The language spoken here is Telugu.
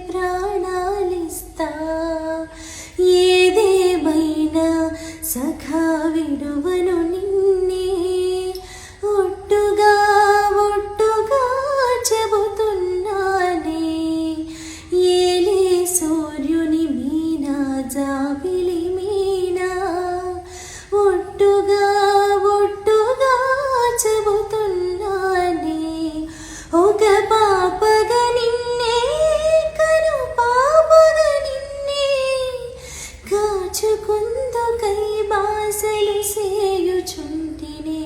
ప్రాణాలిస్తా ఏదేమైనా సఖా విడువను నిన్నే ఒట్టుగా ఒట్టుగా చెబుతున్నానే ఏలే సూర్యుని మీనా జాబిలి మీనా ఒట్టుగా ఒట్టుగా చెబుతున్నానే ఒక పాపగా నిన్నే కను పాపగా నిన్నే కాచుకుందుకై బాసలు సేయుచుంటినే